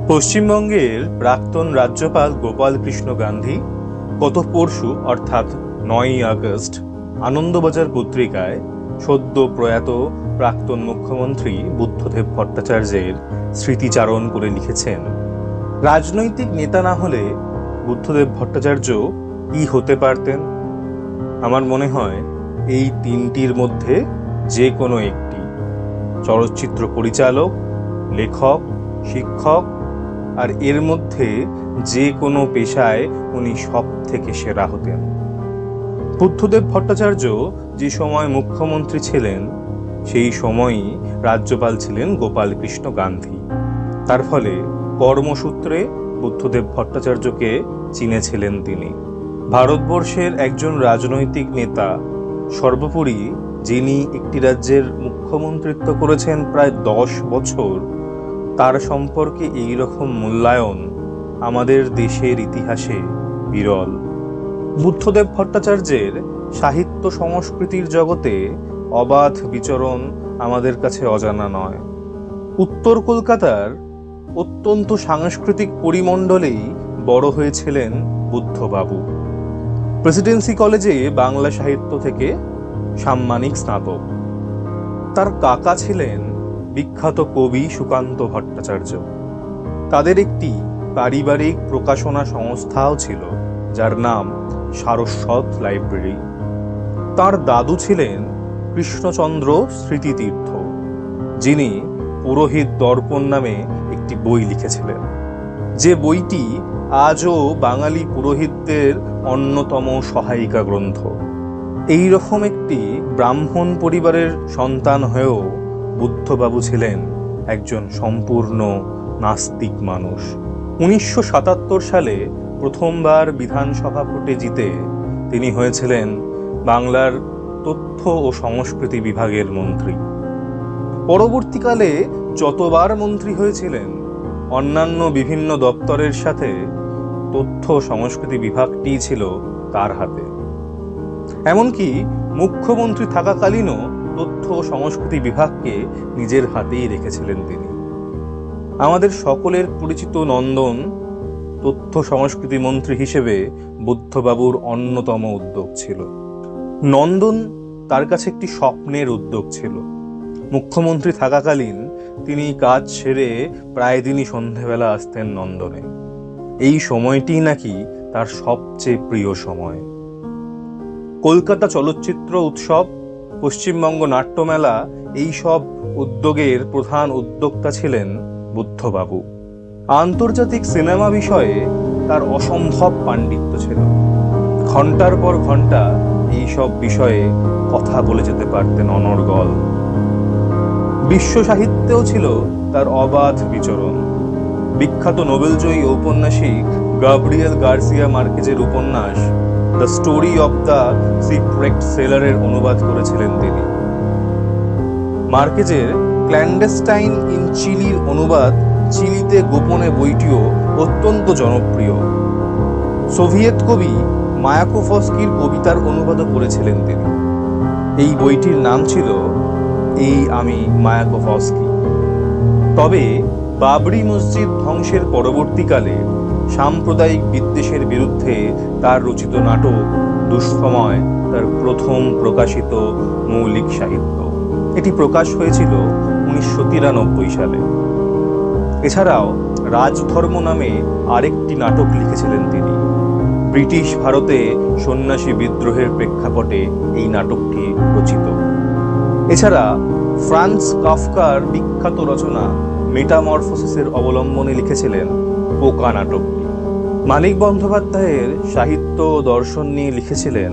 পশ্চিমবঙ্গের প্রাক্তন রাজ্যপাল গোপাল কৃষ্ণ গান্ধী গত পরশু অর্থাৎ ৯ই আগস্ট আনন্দবাজার পত্রিকায় সদ্য প্রয়াত প্রাক্তন মুখ্যমন্ত্রী বুদ্ধদেব ভট্টাচার্যের স্মৃতিচারণ করে লিখেছেন, রাজনৈতিক নেতা না হলে বুদ্ধদেব ভট্টাচার্য কি হতে পারতেন? আমার মনে হয় এই তিনটির মধ্যে যে কোনো একটি। চলচ্চিত্র পরিচালক, লেখক, শিক্ষক, আর এর মধ্যে যে কোনো পেশায় উনি সব থেকে সেরা হতেন। বুদ্ধদেব ভট্টাচার্য যে সময় মুখ্যমন্ত্রী ছিলেন সেই সময়ই রাজ্যপাল ছিলেন গোপাল কৃষ্ণ গান্ধী। তার ফলে কর্মসূত্রে বুদ্ধদেব ভট্টাচার্যকে চিনেছিলেন তিনি। ভারতবর্ষের একজন রাজনৈতিক নেতা, সর্বোপরি যিনি একটি রাজ্যের মুখ্যমন্ত্রিত্ব করেছেন প্রায় 10 বছর, তার সম্পর্কে এই রকম মূল্যায়ন আমাদের দেশের ইতিহাসে বিরল। বুদ্ধদেব ভট্টাচার্যের সাহিত্য সংস্কৃতির জগতে অবাধ বিচরণ আমাদের কাছে অজানা নয়। উত্তর কলকাতার অত্যন্ত সাংস্কৃতিক পরিমণ্ডলেই বড় হয়েছিলেন বুদ্ধবাবু। প্রেসিডেন্সি কলেজে বাংলা সাহিত্য থেকে সাম্মানিক স্নাতক। তার কাকা ছিলেন বিখ্যাত কবি সুকান্ত ভট্টাচার্য। তাদের একটি পারিবারিক প্রকাশনা সংস্থাও ছিল, যার নাম সারস্বত লাইব্রেরি। তার দাদু ছিলেন কৃষ্ণচন্দ্র স্মৃতিতীর্থ, যিনি পুরোহিত দর্পণ নামে একটি বই লিখেছিলেন, যে বইটি আজও বাঙালি পুরোহিতদের অন্যতম সহায়িকা গ্রন্থ। এই রকম একটি ব্রাহ্মণ পরিবারের সন্তান হয়েও বুদ্ধবাবু ছিলেন একজন সম্পূর্ণ নাস্তিক মানুষ। 1977 সালে প্রথমবার বিধানসভা ভোটে জিতে তিনি হয়েছিলেন বাংলার তথ্য ও সংস্কৃতি বিভাগের মন্ত্রী। পরবর্তীকালে যতবার মন্ত্রী হয়েছিলেন, অন্যান্য বিভিন্ন দপ্তরের সাথে তথ্য সংস্কৃতি বিভাগটি ছিল তার হাতে। এমনকি মুখ্যমন্ত্রী থাকাকালীনও তথ্য ও সংস্কৃতি বিভাগকে নিজের হাতেই রেখেছিলেন তিনি। আমাদের সকলের পরিচিত নন্দন তথ্য সংস্কৃতি মন্ত্রী হিসেবে বুদ্ধবাবুর অন্যতম উদ্যোগ ছিল। নন্দন তার কাছে একটি স্বপ্নের উদ্যোগ ছিল। মুখ্যমন্ত্রী থাকাকালীন তিনি কাজ সেরে প্রায় দিনই সন্ধেবেলা আসতেন নন্দনে। এই সময়টি নাকি তার সবচেয়ে প্রিয় সময়। কলকাতা চলচ্চিত্র উৎসব, পশ্চিমবঙ্গ নাট্যমেলা, এই সব উদ্যোগের প্রধান উদ্যোক্তা ছিলেন বুদ্ধবাবু। আন্তর্জাতিক সিনেমা বিষয়ে তার অসম্ভব পাণ্ডিত্য ছিল। ঘন্টার পর ঘন্টা এই সব বিষয়ে কথা বলে যেতে পারতেন অনর্গল। বিশ্ব সাহিত্যেও ছিল তার অবাধ বিচরণ। বিখ্যাত নোবেলজয়ী ঔপন্যাসিক গাব্রিয়েল গার্সিয়া মার্কেজের উপন্যাস দ্য স্টোরি অব দ্য শিপরেকড সেলারের অনুবাদ করেছিলেন তিনি। মার্কেজের ক্ল্যান্ডেস্টাইন ইন চিলির অনুবাদ চিলিতে গোপনে বইটিও অত্যন্ত জনপ্রিয়। সোভিয়েত কবি মায়াকোভস্কির কবিতার অনুবাদও করেছিলেন তিনি। এই বইটির নাম ছিল এই আমি মায়াকোভস্কি। তবে বাবরি মসজিদ ধ্বংসের পরবর্তীকালে সাম্প্রদায়িক বিদ্বেষের বিরুদ্ধে তার রচিত নাটক দুঃসময় তার প্রথম প্রকাশিত মৌলিক সাহিত্য। এটি প্রকাশ হয়েছিল 1993 সালে। এছাড়াও রাজধর্ম নামে আরেকটি নাটক লিখেছিলেন তিনি। ব্রিটিশ ভারতে সন্ন্যাসী বিদ্রোহের প্রেক্ষাপটে এই নাটকটি রচিত। এছাড়া ফ্রান্স কাফকার বিখ্যাত রচনা মেটামরফোসিসের অবলম্বনে লিখেছিলেন পোকা নাটকটি। মানিক বন্দ্যোপাধ্যায়ের সাহিত্য ও দর্শন নিয়ে লিখেছিলেন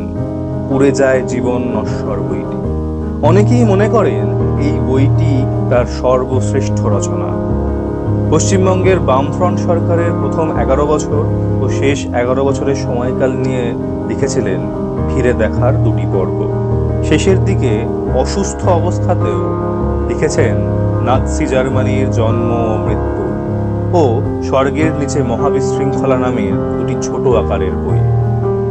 পুড়ে যায় জীবন নশ্বর বইটি। অনেকেই মনে করেন এই বইটি তার সর্বশ্রেষ্ঠ রচনা। পশ্চিমবঙ্গের বামফ্রন্ট সরকারের প্রথম 11 বছর ও শেষ 11 বছরের সময়কাল নিয়ে লিখেছিলেন ফিরে দেখার 2টি পর্ব। শেষের দিকে অসুস্থ অবস্থাতেও লিখেছেন নাৎসি জার্মানির জন্ম ও মৃত্যু ও স্বর্গের নিচে মহাবিশৃঙ্খলা নামের 2টি ছোট আকারের বই।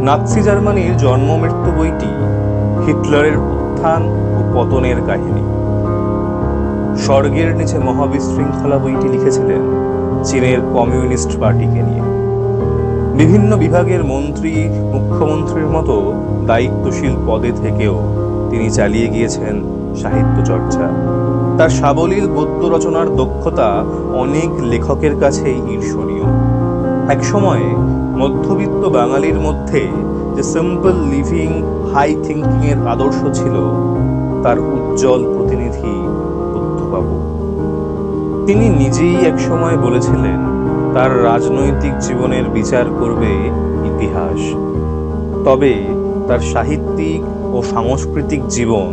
নাৎসি জার্মানির জন্ম মৃত্যু বইটি হিটলারের উত্থান ও পতনের কাহিনী। স্বর্গের নিচে মহাবিশৃঙ্খলা বইটি লিখেছিলেন চীনের কমিউনিস্ট পার্টিকে নিয়ে। বিভিন্ন বিভাগের মন্ত্রী, মুখ্যমন্ত্রীর মতো দায়িত্বশীল পদে থেকেও তিনি চালিয়ে গিয়েছেন সাহিত্য চর্চা। তার সাবলীল গদ্য রচনার দক্ষতা অনেক লেখকের কাছেই ঈর্ষণীয়। একসময় মধ্যবিত্ত বাঙালির মধ্যে যে সিম্পল লিভিং, হাই থিঙ্কিং এর আদর্শ ছিল, তার উজ্জ্বল প্রতিনিধি বুদ্ধবাবু। তিনি নিজেই একসময় বলেছিলেন, তার রাজনৈতিক জীবনের বিচার করবে ইতিহাস, তবে তার সাহিত্যিক ও সাংস্কৃতিক জীবন,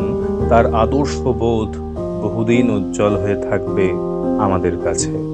তার আদর্শবোধ বহুদিন উজ্জ্বল হয়ে থাকবে আমাদের কাছে।